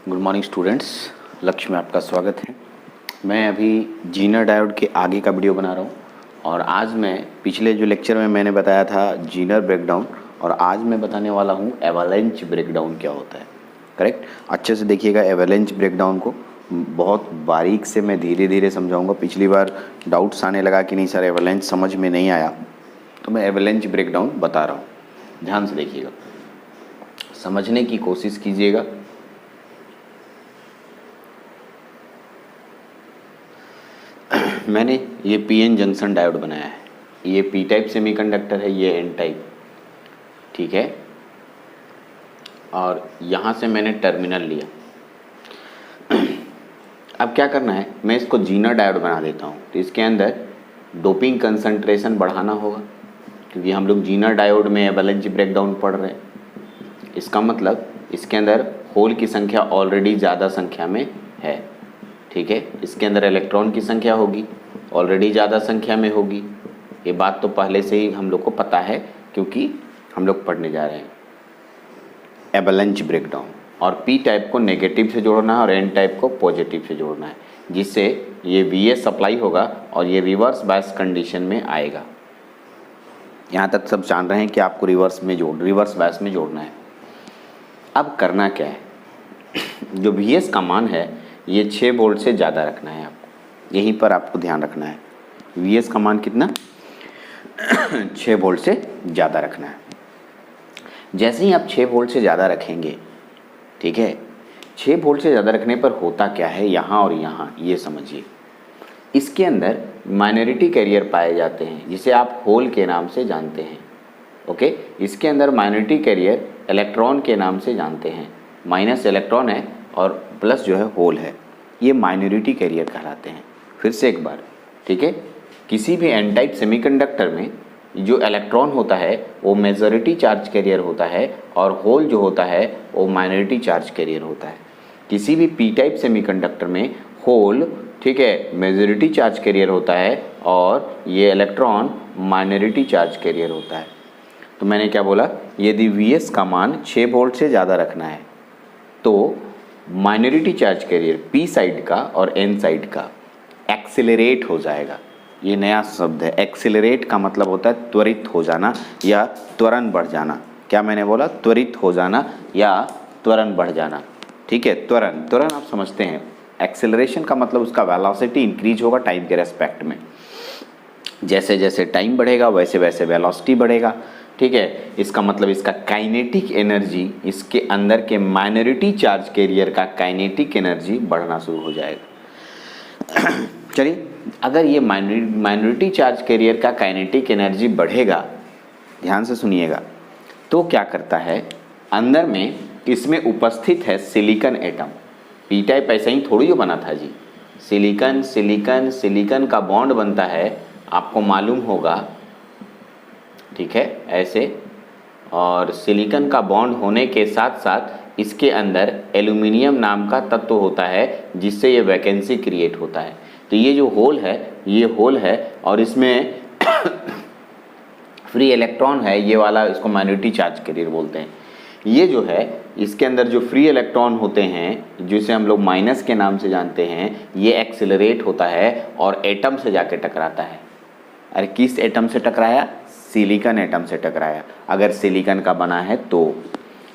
Good morning students, लक्ष्य में आपका स्वागत है। मैं अभी जीनर डायोड के आगे का वीडियो बना रहा हूँ और आज मैं पिछले जो लेक्चर में मैंने बताया था जीनर ब्रेकडाउन, और आज मैं बताने वाला हूँ एवलांच ब्रेकडाउन क्या होता है। करेक्ट, अच्छे से देखिएगा एवलांच ब्रेकडाउन को, बहुत बारीक से मैं धीरे धीरे समझाऊँगा। पिछली बार डाउट्स आने लगा कि नहीं सर एवलांच समझ में नहीं आया, तो मैं एवलांच ब्रेकडाउन बता रहा हूँ। ध्यान से देखिएगा, समझने की कोशिश कीजिएगा। मैंने ये पीएन जंक्शन डायोड बनाया है। ये पी टाइप सेमीकंडक्टर है, ये एन टाइप, ठीक है। और यहाँ से मैंने टर्मिनल लिया। अब क्या करना है, मैं इसको जीनर डायोड बना देता हूँ। तो इसके अंदर डोपिंग कंसंट्रेशन बढ़ाना होगा, क्योंकि हम लोग जीनर डायोड में एवलांच ब्रेकडाउन पढ़ रहे हैं। इसका मतलब इसके अंदर होल की संख्या ऑलरेडी ज़्यादा संख्या में है, ठीक है। इसके अंदर इलेक्ट्रॉन की संख्या होगी, ऑलरेडी ज़्यादा संख्या में होगी। ये बात तो पहले से ही हम लोग को पता है, क्योंकि हम लोग पढ़ने जा रहे हैं एवलांच ब्रेकडाउन। और पी टाइप को नेगेटिव से जोड़ना है और एन टाइप को पॉजिटिव से जोड़ना है, जिससे ये वीएस सप्लाई होगा और ये रिवर्स बायस कंडीशन में आएगा। यहाँ तक सब जान रहे हैं कि आपको रिवर्स बायस में जोड़ना है। अब करना क्या है, जो वीएस का मान है ये 6 वोल्ट से ज़्यादा रखना है आपको। यहीं पर आपको ध्यान रखना है, वीएस का मान कितना 6 वोल्ट से ज़्यादा रखना है। जैसे ही आप 6 वोल्ट से ज़्यादा रखेंगे, ठीक है, 6 वोल्ट से ज़्यादा रखने पर होता क्या है यहाँ और यहाँ, ये समझिए। इसके अंदर माइनॉरिटी कैरियर पाए जाते हैं, जिसे आप होल के नाम से जानते हैं। ओके, इसके अंदर माइनॉरिटी कैरियर इलेक्ट्रॉन के नाम से जानते हैं। माइनस इलेक्ट्रॉन है और प्लस जो है होल है, ये माइनॉरिटी कैरियर कहलाते हैं। फिर से एक बार, ठीक है, किसी भी एन टाइप सेमीकंडक्टर में जो इलेक्ट्रॉन होता है वो मेजॉरिटी चार्ज कैरियर होता है और होल जो होता है वो माइनॉरिटी चार्ज कैरियर होता है। किसी भी पी टाइप सेमीकंडक्टर में होल, ठीक है, मेजॉरिटी चार्ज कैरियर होता है और ये इलेक्ट्रॉन माइनॉरिटी चार्ज कैरियर होता है। तो मैंने क्या बोला, यदि वीएस का मान 6 वोल्ट से ज़्यादा रखना है तो minority charge career P side का और एन साइड का एक्सेलरेट हो जाएगा। ये नया शब्द है, एक्सेलरेट का मतलब होता है त्वरित हो जाना या त्वरण बढ़ जाना। क्या मैंने बोला, त्वरित हो जाना या त्वरण बढ़ जाना, ठीक है। त्वरण आप समझते हैं, एक्सेलरेशन का मतलब उसका वेलोसिटी इंक्रीज होगा टाइम के रेस्पेक्ट में। जैसे जैसे टाइम बढ़ेगा वैसे वैसे वेलोसिटी बढ़ेगा, ठीक है। इसका मतलब इसका काइनेटिक एनर्जी, इसके अंदर के माइनॉरिटी चार्ज कैरियर का काइनेटिक एनर्जी बढ़ना शुरू हो जाएगा। चलिए, अगर ये माइनॉरिटी चार्ज कैरियर का काइनेटिक एनर्जी बढ़ेगा, ध्यान से सुनिएगा, तो क्या करता है, अंदर में इसमें उपस्थित है सिलिकॉन एटम। पी टाइप ऐसा ही थोड़ी जो बना था जी, सिलिकॉन का बॉन्ड बनता है, आपको मालूम होगा, ठीक है, ऐसे। और सिलिकॉन का बॉन्ड होने के साथ साथ इसके अंदर एल्यूमिनियम नाम का तत्व होता है, जिससे ये वैकेंसी क्रिएट होता है। तो ये जो होल है, ये होल है और इसमें फ्री इलेक्ट्रॉन है, ये वाला, इसको माइनॉरिटी चार्ज कैरियर बोलते हैं। ये जो है, इसके अंदर जो फ्री इलेक्ट्रॉन होते हैं, जिसे हम लोग माइनस के नाम से जानते हैं, ये एक्सेलरेट होता है और एटम से जाके टकराता है। अरे किस एटम से टकराया, सिलिकॉन एटम से टकराया। अगर सिलिकॉन का बना है तो,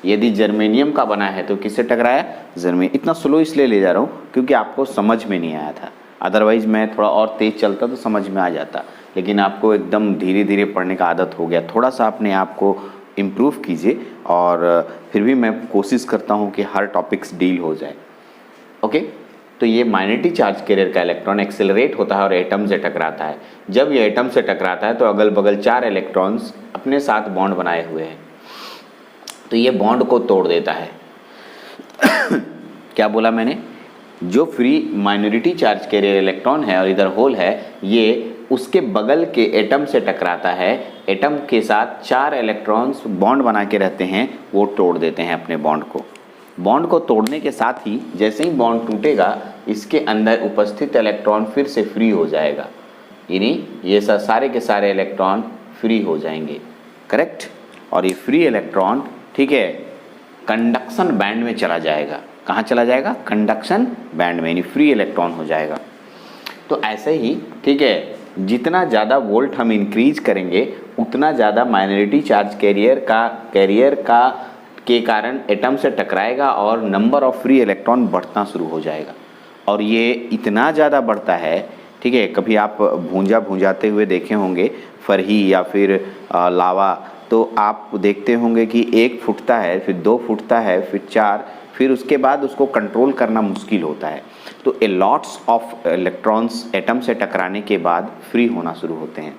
यदि जर्मेनियम का बना है तो किससे टकराया, जर्मेनियम। इतना स्लो इसलिए ले जा रहा हूँ क्योंकि आपको समझ में नहीं आया था, अदरवाइज मैं थोड़ा और तेज़ चलता तो समझ में आ जाता, लेकिन आपको एकदम धीरे धीरे पढ़ने का आदत हो गया। थोड़ा सा अपने आप को इम्प्रूव कीजिए, और फिर भी मैं कोशिश करता हूँ कि हर टॉपिक्स डील हो जाए। ओके, तो ये माइनॉरिटी चार्ज कैरियर का इलेक्ट्रॉन एक्सेलरेट होता है और एटम से टकराता है। जब ये एटम से टकराता है तो अगल बगल 4 इलेक्ट्रॉन्स अपने साथ बॉन्ड बनाए हुए हैं, तो ये बॉन्ड को तोड़ देता है। क्या बोला मैंने, जो free minority charge career electron है और इधर होल है, ये उसके बगल के एटम से टकराता है। एटम के साथ 4 इलेक्ट्रॉन्स बॉन्ड बना के रहते हैं, वो तोड़ देते हैं अपने बॉन्ड को। बॉन्ड को तोड़ने के साथ ही जैसे ही बॉन्ड टूटेगा, इसके अंदर उपस्थित इलेक्ट्रॉन फिर से फ्री हो जाएगा, यानी ये सारे के सारे इलेक्ट्रॉन फ्री हो जाएंगे। करेक्ट, और ये फ्री इलेक्ट्रॉन, ठीक है, कंडक्शन बैंड में चला जाएगा। कहाँ चला जाएगा? कंडक्शन बैंड में, यानी फ्री इलेक्ट्रॉन हो जाएगा। तो ऐसे ही ठीक है, जितना ज़्यादा वोल्ट हम इंक्रीज करेंगे उतना ज़्यादा माइनॉरिटी चार्ज कैरियर का के कारण एटम से टकराएगा और नंबर ऑफ फ्री इलेक्ट्रॉन बढ़ना शुरू हो जाएगा। और ये इतना ज़्यादा बढ़ता है, ठीक है, कभी आप भूंजाते हुए देखे होंगे फरही या फिर लावा, तो आप देखते होंगे कि 1 फुटता है, फिर 2 फुटता है, फिर 4, फिर उसके बाद उसको कंट्रोल करना मुश्किल होता है। तो ए लॉट्स ऑफ इलेक्ट्रॉन्स एटम से टकराने के बाद फ्री होना शुरू होते हैं।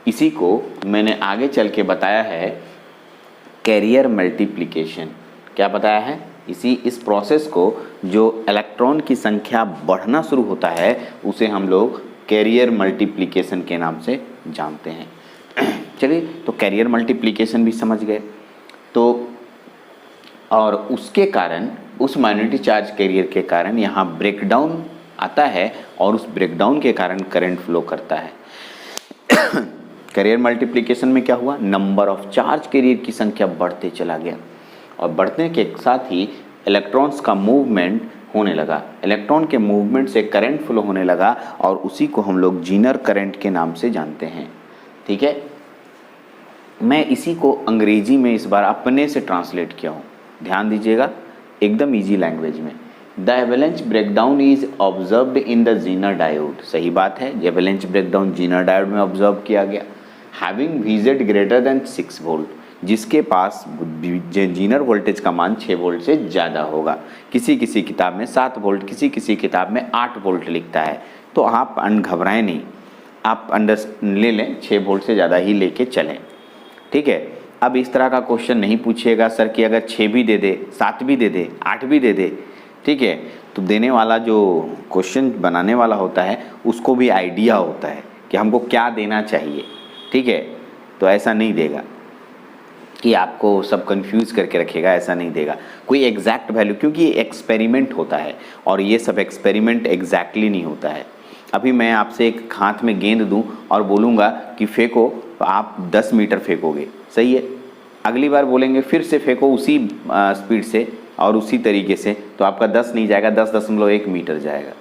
इसी को मैंने आगे चल के बताया है कैरियर मल्टीप्लिकेशन। क्या बताया है? इस प्रोसेस को जो इलेक्ट्रॉन की संख्या बढ़ना शुरू होता है उसे हम लोग कैरियर मल्टीप्लिकेशन के नाम से जानते हैं। चलिए, तो कैरियर मल्टीप्लिकेशन भी समझ गए। तो और उसके कारण, उस माइनॉरिटी चार्ज कैरियर के कारण यहाँ ब्रेकडाउन आता है और उस ब्रेकडाउन के कारण करंट फ्लो करता है। कैरियर मल्टीप्लिकेशन में क्या हुआ? नंबर ऑफ चार्ज कैरियर की संख्या बढ़ते चला गया और बढ़ने के साथ ही इलेक्ट्रॉन्स का मूवमेंट होने लगा। इलेक्ट्रॉन के मूवमेंट से करंट फ्लो होने लगा और उसी को हम लोग जीनर करंट के नाम से जानते हैं। ठीक है, मैं इसी को अंग्रेजी में इस बार अपने से ट्रांसलेट किया हूँ, ध्यान दीजिएगा, एकदम इजी लैंग्वेज में। The avalanche breakdown is observed in the Zener diode. सही बात है, एवलेंच ब्रेकडाउन जीनर डायोड में ऑब्जर्व किया गया। Having VZ greater than 6 volt, जिसके पास जीनर वोल्टेज का मान 6 वोल्ट से ज़्यादा होगा। किसी किसी किताब में 7 वोल्ट, किसी किसी किताब में 8 वोल्ट लिखता है। तो आप घबराएं नहीं, आप ले लें 6 वोल्ट से ज़्यादा ही लेके चलें। ठीक है, अब इस तरह का क्वेश्चन नहीं पूछिएगा सर कि अगर 6 भी दे दे, 7 भी दे दे, 8 भी दे दे। ठीक है, तो देने वाला जो क्वेश्चन बनाने वाला होता है उसको भी आइडिया होता है कि हमको क्या देना चाहिए। ठीक है, तो ऐसा नहीं देगा कि आपको सब कंफ्यूज करके रखेगा, ऐसा नहीं देगा कोई एग्जैक्ट वैल्यू, क्योंकि ये एक्सपेरिमेंट होता है और ये सब एक्सपेरिमेंट एग्जैक्टली नहीं होता है। अभी मैं आपसे एक हाथ में गेंद दूं और बोलूँगा कि फेंको, तो आप 10 मीटर फेंकोगे, सही है। अगली बार बोलेंगे फिर से फेंको उसी स्पीड से और उसी तरीके से, तो आपका 10 नहीं जाएगा, 10.1 मीटर जाएगा।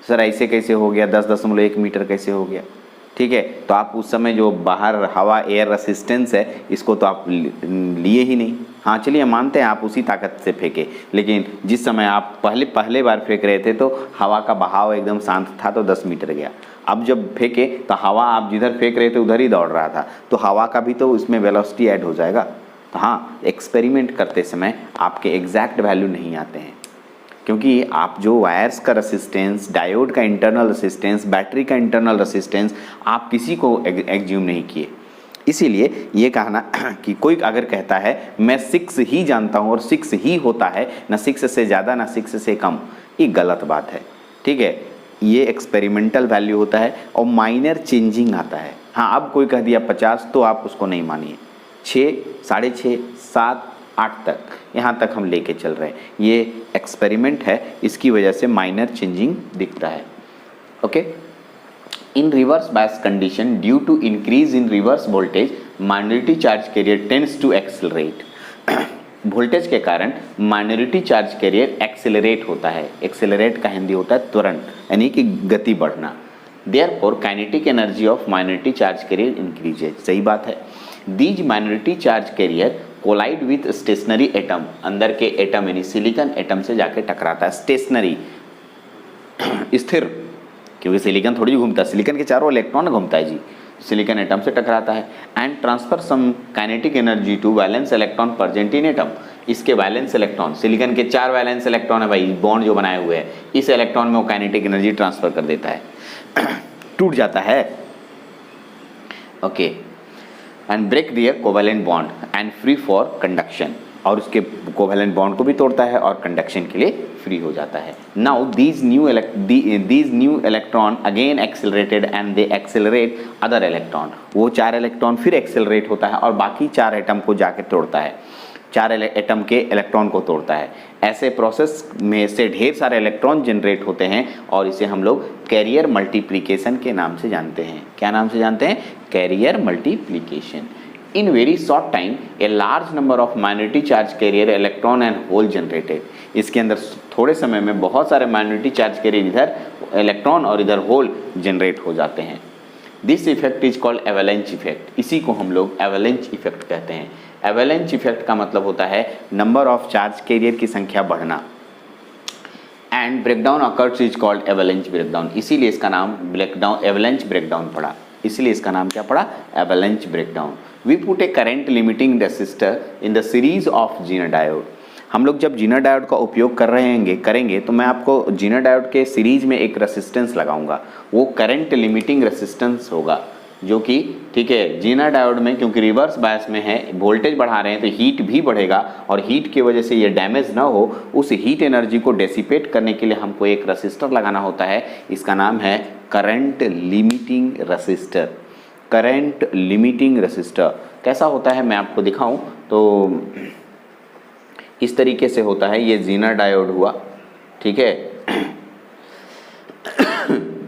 सर ऐसे कैसे हो गया, 10.1 मीटर कैसे हो गया? ठीक है, तो आप उस समय जो बाहर हवा एयर रेसिस्टेंस है इसको तो आप लिए ही नहीं। हाँ चलिए मानते हैं आप उसी ताकत से फेंके, लेकिन जिस समय आप पहले बार फेंक रहे थे तो हवा का बहाव एकदम शांत था तो 10 मीटर गया। अब जब फेंके तो हवा आप जिधर फेंक रहे थे उधर ही दौड़ रहा था, तो हवा का भी तो उसमें वेलोसिटी ऐड हो जाएगा। तो हाँ, एक्सपेरिमेंट करते समय आपके एग्जैक्ट वैल्यू नहीं आते हैं, क्योंकि आप जो वायर्स का रेसिस्टेंस, डायोड का इंटरनल रेसिस्टेंस, बैटरी का इंटरनल रेसिस्टेंस आप किसी को एग्ज्यूम नहीं किए। इसीलिए ये कहना कि कोई अगर कहता है मैं 6 ही जानता हूँ और 6 ही होता है, ना 6 से ज़्यादा ना 6 से कम, ये गलत बात है। ठीक है, ये एक्सपेरिमेंटल वैल्यू होता है और माइनर चेंजिंग आता है। हाँ, अब कोई कह दिया 50 तो आप उसको नहीं मानिए, 6, 6.5, 7, 8 तक, यहाँ तक हम लेके चल रहे हैं। ये एक्सपेरिमेंट है, इसकी वजह से माइनर चेंजिंग दिखता है। Okay, in reverse bias condition due to increase in reverse voltage minority charge carrier tends to accelerate. Voltage के कारण माइनॉरिटी चार्ज कैरियर एक्सेलरेट होता है। एक्सेलरेट का हिंदी होता है त्वरण, यानी कि गति बढ़ना। Therefore kinetic energy of minority charge carrier increases. सही बात है। These minority charge carrier collide with stationary atom, अंदर के एटम यानी सिलिकॉन एटम से जाके टकराता है। स्टेशनरी स्थिर, क्योंकि सिलिकॉन थोड़ी घूमता है, सिलिकॉन के चारों इलेक्ट्रॉन घूमता है जी, सिलिकॉन एटम से टकराता है। And transfer some kinetic energy to valence electron present in atom. इसके वैलेंस इलेक्ट्रॉन, सिलिकॉन के 4 वैलेंस इलेक्ट्रॉन है भाई, बॉन्ड जो बनाए हुए हैं, इस इलेक्ट्रॉन में वो काइनेटिक एनर्जी ट्रांसफर कर देता है, टूट जाता है। Okay, and break their covalent bond and free for conduction, और उसके कोवेलेंट बॉन्ड को भी तोड़ता है और कंडक्शन के लिए फ्री हो जाता है। Now these new electron again accelerated and they accelerate other electron. वो 4 इलेक्ट्रॉन फिर एक्सेलरेट होता है और बाकी 4 एटम को जाके तोड़ता है, 4 एटम के इलेक्ट्रॉन को तोड़ता है। ऐसे प्रोसेस में से ढेर सारे इलेक्ट्रॉन जनरेट होते हैं और इसे हम लोग कैरियर मल्टीप्लिकेशन के नाम से जानते हैं। क्या नाम से जानते हैं? Carrier multiplication. In very short time, a large number of minority charge carrier electron and hole generated. इसके अंदर थोड़े समय में बहुत सारे माइनॉरिटी चार्ज कैरियर इधर इलेक्ट्रॉन और इधर होल जनरेट हो जाते हैं. This effect is called avalanche effect. इसी को हम लोग एवेलेंच इफेक्ट कहते हैं. एवेलेंच इफेक्ट का मतलब होता है नंबर ऑफ चार्ज कैरियर की संख्या बढ़ना. And breakdown occurs is called avalanche breakdown. इसीलिए इसका नाम ब्रेकडाउन एवेलेंच ब्रेकडाउन पड़ा. इसलिए इसका नाम क्या पड़ा? Avalanche breakdown. We put a current limiting resistor in the series of zener diode. हम लोग जब जीनर डायोड का उपयोग करेंगे तो मैं आपको जीनर डायोड के सीरीज में एक रेसिस्टेंस लगाऊंगा. वो करंट लिमिटिंग रेसिस्टेंस होगा जो कि ठीक है जीनर डायोड में क्योंकि रिवर्स बायस में है, वोल्टेज बढ़ा रहे हैं तो हीट भी बढ़ेगा और हीट की वजह से ये डैमेज ना हो, उस हीट एनर्जी को डेसिपेट करने के लिए हमको एक रेसिस्टर लगाना होता है. इसका नाम है current limiting resistor. Current limiting resistor कैसा होता है मैं आपको दिखाऊं तो इस तरीके से होता है. ये जीनर डायोड हुआ, ठीक है.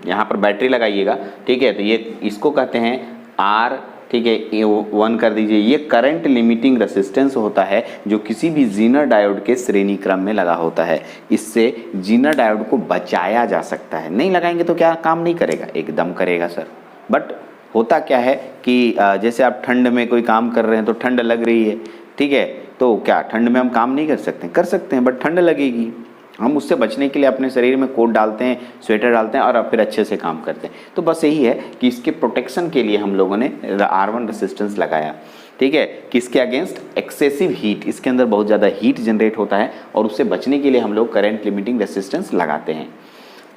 यहाँ पर बैटरी लगाइएगा, ठीक है. तो ये इसको कहते हैं आर, ठीक है. ये 1 कर दीजिए. ये करंट लिमिटिंग रेसिस्टेंस होता है जो किसी भी जीनर डायोड के श्रेणी क्रम में लगा होता है. इससे जीनर डायोड को बचाया जा सकता है. नहीं लगाएंगे तो क्या काम नहीं करेगा? एकदम करेगा सर. बट होता क्या है कि जैसे आप ठंड में कोई काम कर रहे हैं तो ठंड लग रही है, ठीक है. तो क्या ठंड में हम काम नहीं कर सकते? कर सकते हैं, बट ठंड लगेगी. हम उससे बचने के लिए अपने शरीर में कोट डालते हैं, स्वेटर डालते हैं और फिर अच्छे से काम करते हैं. तो बस यही है कि इसके प्रोटेक्शन के लिए हम लोगों ने R1 रेसिस्टेंस लगाया, ठीक है. किसके अगेंस्ट? Excessive heat. इसके अंदर बहुत ज़्यादा हीट जनरेट होता है और उससे बचने के लिए हम लोग करंट लिमिटिंग रेसिस्टेंस लगाते हैं.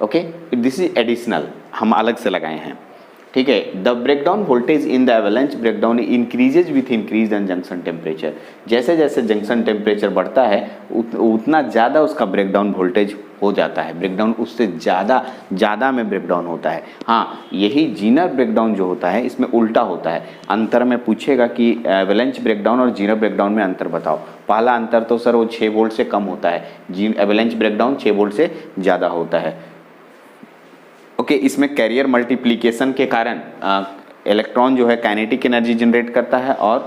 ओके, दिस इज एडिशनल, हम अलग से लगाए हैं, ठीक है. The breakdown voltage in the avalanche breakdown increases with increase in junction temperature. जैसे जैसे जंक्शन टेम्परेचर बढ़ता है उतना ज़्यादा उसका ब्रेकडाउन वोल्टेज हो जाता है. ब्रेकडाउन उससे ज़्यादा में ब्रेकडाउन होता है. हाँ, यही जीनर ब्रेकडाउन जो होता है इसमें उल्टा होता है. अंतर में पूछेगा कि एवेलेंच ब्रेकडाउन और जीनर ब्रेकडाउन में अंतर बताओ. पहला अंतर तो सर वो 6 वोल्ट से कम होता है. एवेलेंच ब्रेकडाउन 6 वोल्ट से ज़्यादा होता है. ओके, इसमें कैरियर मल्टीप्लिकेशन के कारण इलेक्ट्रॉन जो है काइनेटिक एनर्जी जनरेट करता है और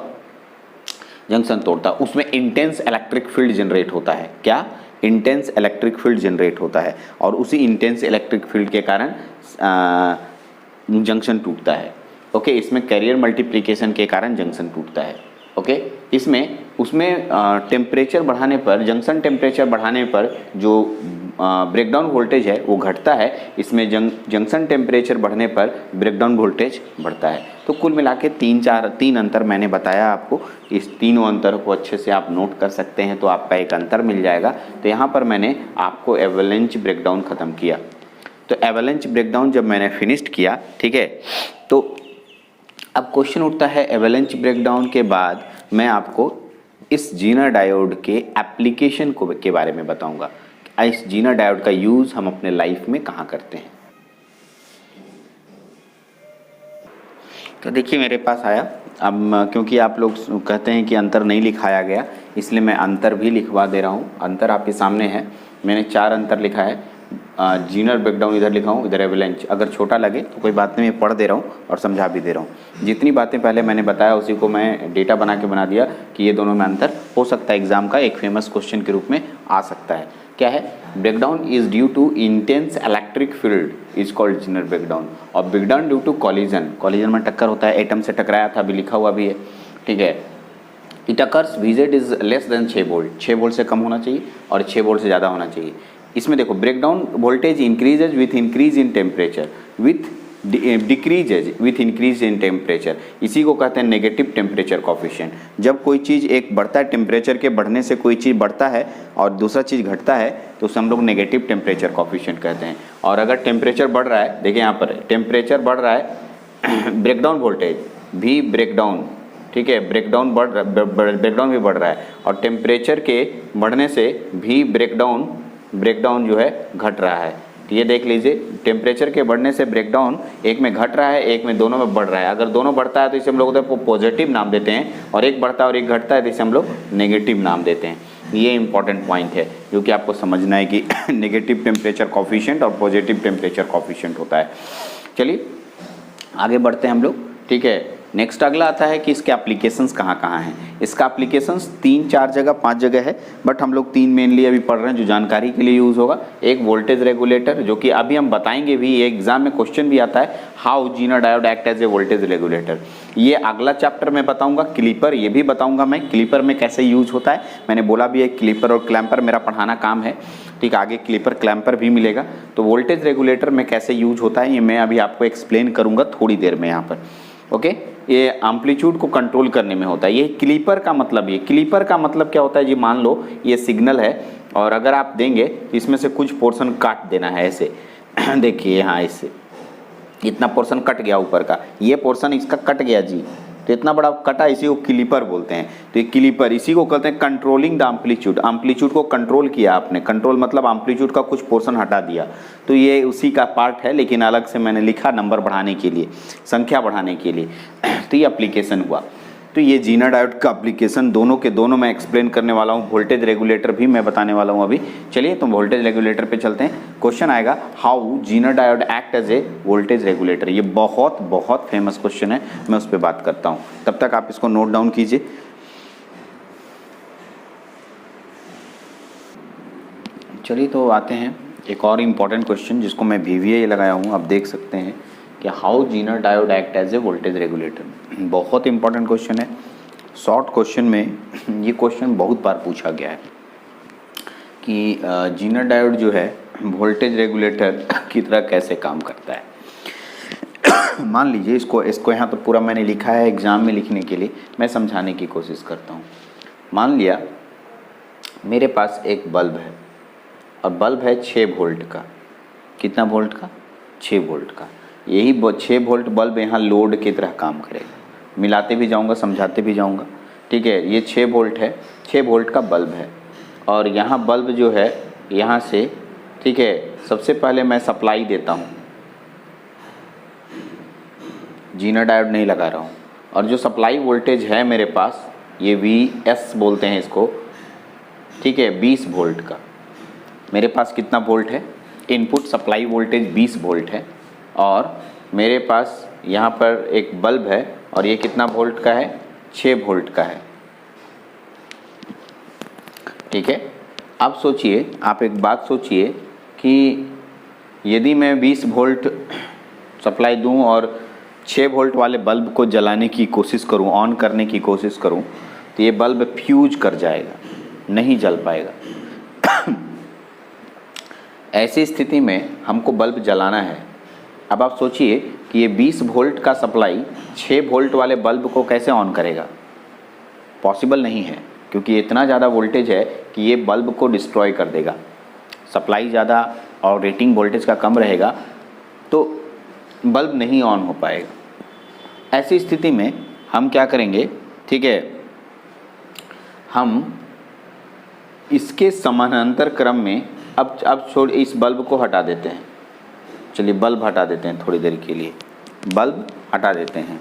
जंक्शन तोड़ता है. उसमें इंटेंस इलेक्ट्रिक फील्ड जनरेट होता है. क्या? इंटेंस इलेक्ट्रिक फील्ड जनरेट होता है और उसी इंटेंस इलेक्ट्रिक फील्ड के कारण जंक्शन टूटता है. ओके, इसमें कैरियर मल्टीप्लिकेशन के कारण जंक्शन टूटता है. ओके, उसमें टेम्परेचर बढ़ाने पर, जंक्शन टेम्परेचर बढ़ाने पर जो ब्रेकडाउन वोल्टेज है वो घटता है. इसमें जंक्शन टेम्परेचर बढ़ने पर ब्रेकडाउन वोल्टेज बढ़ता है. तो कुल मिला के 3 अंतर मैंने बताया आपको. इस तीनों अंतर को अच्छे से आप नोट कर सकते हैं तो आपका एक अंतर मिल जाएगा. तो यहाँ पर मैंने आपको एवेलेंच ब्रेकडाउन ख़त्म किया. तो एवेलेंच ब्रेकडाउन जब मैंने फिनिश्ड किया, ठीक है, तो अब क्वेश्चन उठता है एवेलेंच ब्रेकडाउन के बाद मैं आपको इस जीनर डायोड के एप्लीकेशन के बारे में बताऊँगा. इस जीनर डायोड का यूज़ हम अपने लाइफ में कहाँ करते हैं. तो देखिए मेरे पास आया. अब क्योंकि आप लोग कहते हैं कि अंतर नहीं लिखाया गया इसलिए मैं अंतर भी लिखवा दे रहा हूँ. अंतर आपके सामने है. मैंने 4 अंतर लिखा है. जीनर ब्रेकडाउन इधर लिखा हूँ, इधर एवेलेंच. अगर छोटा लगे तो कोई बात नहीं, मैं पढ़ दे रहा हूँ और समझा भी दे रहा हूँ. जितनी बातें पहले मैंने बताया उसी को मैं डेटा बना दिया कि ये दोनों में अंतर हो सकता है. एग्जाम का एक फेमस क्वेश्चन के रूप में आ सकता है. क्या है? Breakdown is due to intense electric field is called Zener breakdown. और breakdown due to collision. Collision में टक्कर होता है, एटम से टकराया था, अभी लिखा हुआ भी है, ठीक है. It occurs VZ is less than 6 volt. 6 volt से कम होना चाहिए और 6 वोल्ट से ज़्यादा होना चाहिए. इसमें देखो breakdown voltage increases with increase in temperature, with decreases with increase in temperature. इसी को कहते हैं नेगेटिव टेम्परेचर कॉफिशिएंट. जब कोई चीज़ एक बढ़ता है, टेम्परेचर के बढ़ने से कोई चीज़ बढ़ता है और दूसरा चीज़ घटता है तो उसे हम लोग नेगेटिव टेम्परेचर कॉफिशिएंट कहते हैं. और अगर टेम्परेचर बढ़ रहा है, देखिए यहाँ पर टेम्परेचर बढ़ रहा है, ब्रेकडाउन वोल्टेज भी ब्रेकडाउन, ठीक है, ब्रेकडाउन भी बढ़ रहा है और टेम्परेचर के बढ़ने से भी ब्रेकडाउन जो है घट रहा है. ये देख लीजिए, टेम्परेचर के बढ़ने से ब्रेकडाउन एक में घट रहा है, एक में दोनों में बढ़ रहा है. अगर दोनों बढ़ता है तो इसे हम लोग पॉजिटिव नाम देते हैं और एक बढ़ता है और एक घटता है तो इसे हम लोग नेगेटिव नाम देते हैं. ये इंपॉर्टेंट पॉइंट है जो कि आपको समझना है कि नेगेटिव टेम्परेचर कॉफिशिएंट और पॉजिटिव टेम्परेचर कॉफिशिएंट होता है. चलिए आगे बढ़ते हैं हम लोग, ठीक है. नेक्स्ट अगला आता है कि इसके एप्लीकेशंस कहाँ कहाँ हैं। इसका एप्लीकेशंस 3-4 जगह 5 जगह है, बट हम लोग 3 मेनली अभी पढ़ रहे हैं जो जानकारी के लिए यूज़ होगा। एक वोल्टेज रेगुलेटर, जो कि अभी हम बताएंगे भी, ये एग्जाम में क्वेश्चन भी आता है, how zener diode act as a voltage regulator. ये अगला चैप्टर में बताऊंगा। क्लीपर ये भी बताऊंगा मैं, क्लीपर में कैसे यूज होता है। मैंने बोला भी है क्लीपर और क्लैंपर मेरा पढ़ाना काम है, ठीक, आगे क्लीपर क्लैंपर भी मिलेगा। तो वोल्टेज रेगुलेटर में कैसे यूज होता है ये मैं अभी आपको एक्सप्लेन करूंगा थोड़ी देर में यहाँ पर। ओके, ये एम्पलीट्यूड को कंट्रोल करने में होता है। ये क्लीपर का मतलब, ये क्लीपर का मतलब क्या होता है जी, मान लो ये सिग्नल है और अगर आप देंगे इसमें से कुछ पोर्शन काट देना है ऐसे देखिए यहाँ इससे इतना पोर्शन कट गया ऊपर का, ये पोर्शन इसका कट गया जी, तो इतना बड़ा कटा, इसी को क्लीपर बोलते हैं। तो ये क्लीपर, इसी को कहते हैं कंट्रोलिंग द एम्पलीट्यूड। एम्पलीट्यूड को कंट्रोल किया आपने, कंट्रोल मतलब एम्पलीट्यूड का कुछ पोर्शन हटा दिया, तो ये उसी का पार्ट है, लेकिन अलग से मैंने लिखा नंबर बढ़ाने के लिए, संख्या बढ़ाने के लिए। तो ये एप्लीकेशन हुआ। तो ये जीनर डायोड का एप्लीकेशन दोनों के दोनों मैं एक्सप्लेन करने वाला हूँ। वोल्टेज रेगुलेटर भी मैं बताने वाला हूँ अभी। चलिए तो वोल्टेज रेगुलेटर पे चलते हैं। क्वेश्चन आएगा how zener diode act as a voltage regulator. ये बहुत बहुत फेमस क्वेश्चन है, मैं उस पर बात करता हूँ। तब तक आप इसको नोट डाउन कीजिए। चलिए तो आते हैं एक और इम्पॉर्टेंट क्वेश्चन जिसको मैं VVA लगाया हूँ, आप देख सकते हैं कि how zener diode act as a voltage regulator. बहुत इंपॉर्टेंट क्वेश्चन है, शॉर्ट क्वेश्चन में ये क्वेश्चन बहुत बार पूछा गया है कि जीनर डायोड जो है वोल्टेज रेगुलेटर की तरह कैसे काम करता है। मान लीजिए इसको यहाँ तो पूरा मैंने लिखा है एग्ज़ाम में लिखने के लिए, मैं समझाने की कोशिश करता हूँ। मान लिया मेरे पास एक बल्ब है और बल्ब है 6 वोल्ट का। कितना वोल्ट का? 6 वोल्ट का। यही 6 वोल्ट बल्ब यहाँ लोड की तरह काम करेगा। मिलाते भी जाऊँगा, समझाते भी जाऊँगा, ठीक है। ये 6 वोल्ट है, 6 वोल्ट का बल्ब है और यहाँ बल्ब जो है यहाँ से, ठीक है, सबसे पहले मैं सप्लाई देता हूँ, जीनर डायोड नहीं लगा रहा हूँ, और जो सप्लाई वोल्टेज है मेरे पास ये VS बोलते हैं इसको, ठीक है, 20 वोल्ट का। मेरे पास कितना वोल्ट है? इनपुट सप्लाई वोल्टेज 20 वोल्ट है और मेरे पास यहाँ पर एक बल्ब है और ये कितना वोल्ट का है? 6 वोल्ट का है, ठीक है। अब सोचिए, आप एक बात सोचिए कि यदि मैं 20 वोल्ट सप्लाई दूं और 6 वोल्ट वाले बल्ब को जलाने की कोशिश करूं, ऑन करने की कोशिश करूं, तो ये बल्ब फ्यूज कर जाएगा, नहीं जल पाएगा। ऐसी स्थिति में हमको बल्ब जलाना है। अब आप सोचिए कि ये 20 वोल्ट का सप्लाई 6 वोल्ट वाले बल्ब को कैसे ऑन करेगा? पॉसिबल नहीं है, क्योंकि इतना ज़्यादा वोल्टेज है कि ये बल्ब को डिस्ट्रॉय कर देगा। सप्लाई ज़्यादा और रेटिंग वोल्टेज का कम रहेगा तो बल्ब नहीं ऑन हो पाएगा। ऐसी स्थिति में हम क्या करेंगे, ठीक है, हम इसके समानांतर क्रम में अब छोड़ इस बल्ब को हटा देते हैं। चलिए बल्ब हटा देते हैं थोड़ी देर के लिए, बल्ब हटा देते हैं।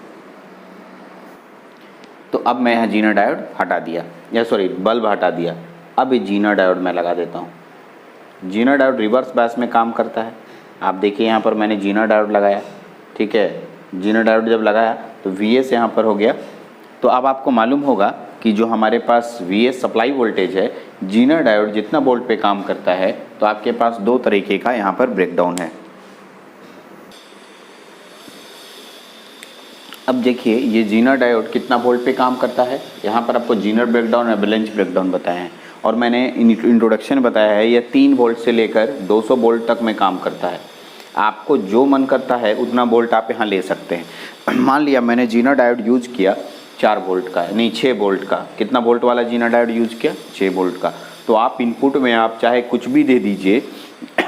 तो अब मैं यहाँ जीनर डायोड हटा दिया, या सॉरी बल्ब हटा दिया। अब ये जीनर डायोड मैं लगा देता हूँ। जीनर डायोड रिवर्स बायस में काम करता है। आप देखिए यहाँ पर मैंने जीनर डायोड लगाया, ठीक है। जीनर डायोड जब लगाया तो VS यहाँ पर हो गया। तो अब आपको मालूम होगा कि जो हमारे पास VS सप्लाई वोल्टेज है, जीनर डायोड जितना वोल्ट पे काम करता है, तो आपके पास 2 तरीके का यहाँ पर ब्रेकडाउन है। अब देखिए ये जीनर डायोड कितना वोल्ट पे काम करता है। यहाँ पर आपको जीनर ब्रेकडाउन और बैलेंस ब्रेकडाउन बताए हैं और मैंने इंट्रोडक्शन बताया है ये 3 वोल्ट से लेकर 200 वोल्ट तक में काम करता है। आपको जो मन करता है उतना वोल्ट आप यहाँ ले सकते हैं। मान लिया मैंने जीनर डायोड यूज किया 4 वोल्ट का, नहीं 6 वोल्ट का। कितना वोल्ट वाला जीनर डायोड यूज किया? 6 वोल्ट का। तो आप इनपुट में आप चाहे कुछ भी दे दीजिए,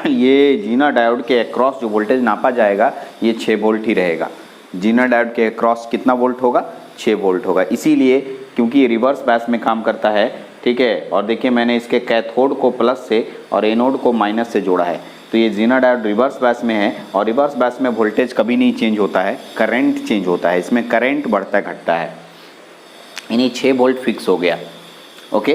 ये जीनर डायोड के अक्रॉस जो वोल्टेज नापा जाएगा ये 6 वोल्ट ही रहेगा। जीनर डायोड के अक्रॉस कितना वोल्ट होगा? 6 वोल्ट होगा। इसीलिए क्योंकि ये रिवर्स बायस में काम करता है, ठीक है। और देखिए मैंने इसके कैथोड को प्लस से और एनोड को माइनस से जोड़ा है। तो ये जीनर डायोड रिवर्स बायस में है और रिवर्स बायस में वोल्टेज कभी नहीं चेंज होता है, करंट चेंज होता है। इसमें करंट बढ़ता घटता है। यानी 6 वोल्ट फिक्स हो गया। ओके,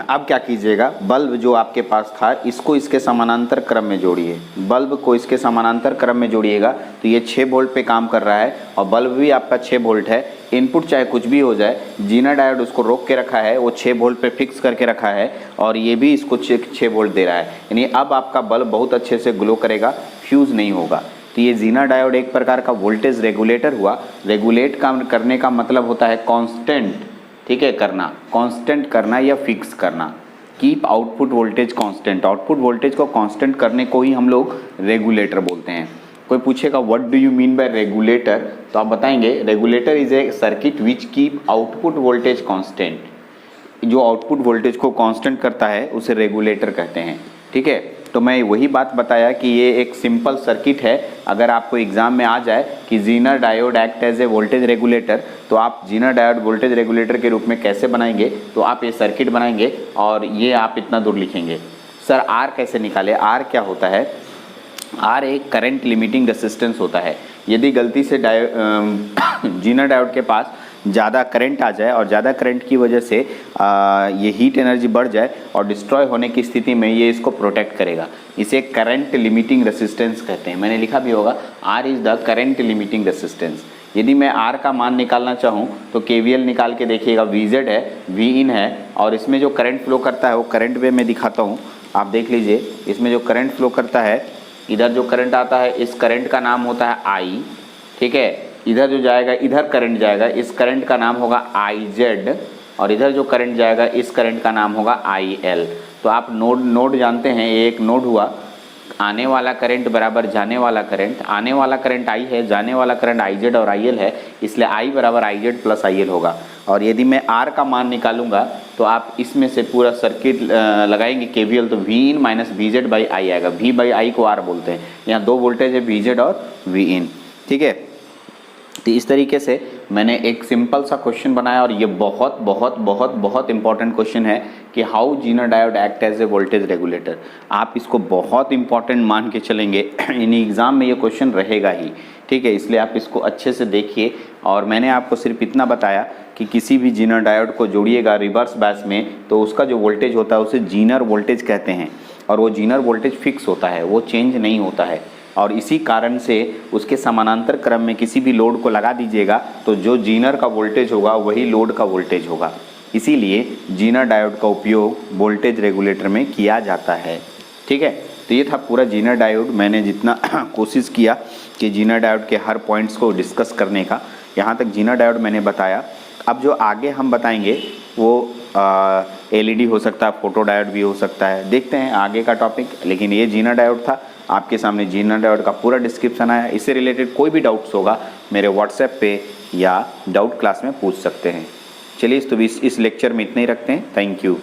अब क्या कीजिएगा, बल्ब जो आपके पास था इसको इसके समानांतर क्रम में जोड़िए, बल्ब को इसके समानांतर क्रम में जोड़िएगा तो ये 6 वोल्ट पे काम कर रहा है और बल्ब भी आपका 6 वोल्ट है। इनपुट चाहे कुछ भी हो जाए, जीना डायोड उसको रोक के रखा है, वो 6 वोल्ट पे फिक्स करके रखा है और ये भी इसको 6 वोल्ट दे रहा है, यानी अब आपका बल्ब बहुत अच्छे से ग्लो करेगा, फ्यूज़ नहीं होगा। तो ये जीना डायोड एक प्रकार का वोल्टेज रेगुलेटर हुआ। रेगुलेट करने का मतलब होता है कांस्टेंट, ठीक है, करना, कांस्टेंट करना या फिक्स करना। Keep output voltage constant, output voltage को कांस्टेंट करने को ही हम लोग रेगुलेटर बोलते हैं। कोई पूछेगा what do you mean by regulator, तो आप बताएंगे regulator is a circuit which keep output voltage constant. जो आउटपुट वोल्टेज को कांस्टेंट करता है उसे रेगुलेटर कहते हैं, ठीक है। तो मैं वही बात बताया कि ये एक सिंपल सर्किट है। अगर आपको एग्जाम में आ जाए कि zener diode act as a voltage regulator, तो आप जीनर डायोड वोल्टेज रेगुलेटर के रूप में कैसे बनाएंगे, तो आप ये सर्किट बनाएंगे और ये आप इतना दूर लिखेंगे। सर आर कैसे निकाले, आर क्या होता है, आर एक करंट लिमिटिंग रेसिस्टेंस होता है। यदि गलती से जीनर डायोड के पास ज़्यादा करंट आ जाए और ज़्यादा करंट की वजह से ये हीट एनर्जी बढ़ जाए और डिस्ट्रॉय होने की स्थिति में ये इसको प्रोटेक्ट करेगा, इसे करंट लिमिटिंग रेसिस्टेंस कहते हैं। मैंने लिखा भी होगा R is the current limiting resistance. यदि मैं आर का मान निकालना चाहूँ तो केवीएल निकाल के देखिएगा, वीजेड है, वी इन है और इसमें जो करंट फ्लो करता है वो करंट वे में दिखाता हूँ, आप देख लीजिए। इसमें जो करंट फ्लो करता है, इधर जो करंट आता है इस करंट का नाम होता है आई, ठीक है। इधर जो जाएगा, इधर करंट जाएगा, इस करंट का नाम होगा आई जेड और इधर जो करंट जाएगा इस करंट का नाम होगा आई एल। तो आप नोड जानते हैं, ये एक नोड हुआ, आने वाला करंट बराबर जाने वाला करंट, आने वाला करंट आई है, जाने वाला करंट आई जेड और आई एल है, इसलिए आई बराबर I Z plus I L होगा। और यदि मैं आर का मान निकालूंगा तो आप इसमें से पूरा सर्किट लगाएंगे केवीएल, तो V in minus V Z by I आएगा। वी बाई आई को आर बोलते हैं। यहाँ दो वोल्टेज है, वी जेड और वी इन, ठीक है। तो इस तरीके से मैंने एक सिंपल सा क्वेश्चन बनाया और ये बहुत बहुत बहुत बहुत इंपॉर्टेंट क्वेश्चन है कि how zener diode act as a voltage regulator. आप इसको बहुत इंपॉर्टेंट मान के चलेंगे, इन एग्ज़ाम में ये क्वेश्चन रहेगा ही, ठीक है। इसलिए आप इसको अच्छे से देखिए। और मैंने आपको सिर्फ इतना बताया कि किसी भी जीनर डायोड को जोड़िएगा रिवर्स बैच में तो उसका जो वोल्टेज होता है उसे जीनर वोल्टेज कहते हैं और वो जीनर वोल्टेज फिक्स होता है, वो चेंज नहीं होता है। और इसी कारण से उसके समानांतर क्रम में किसी भी लोड को लगा दीजिएगा तो जो जीनर का वोल्टेज होगा वही लोड का वोल्टेज होगा। इसीलिए जीनर डायोड का उपयोग वोल्टेज रेगुलेटर में किया जाता है, ठीक है। तो ये था पूरा जीनर डायोड। मैंने जितना कोशिश किया कि जीनर डायोड के हर पॉइंट्स को डिस्कस करने का, यहाँ तक जीनर डायोड मैंने बताया। अब जो आगे हम बताएंगे वो एलईडी हो सकता है, फोटो डायोड भी हो सकता है, देखते हैं आगे का टॉपिक। लेकिन ये जीनर डायोड था, आपके सामने जीनर डायोड का पूरा डिस्क्रिप्शन आया। इससे रिलेटेड कोई भी डाउट्स होगा मेरे व्हाट्सएप पे या डाउट क्लास में पूछ सकते हैं। चलिए, तो इस लेक्चर में इतना ही रखते हैं। Thank you.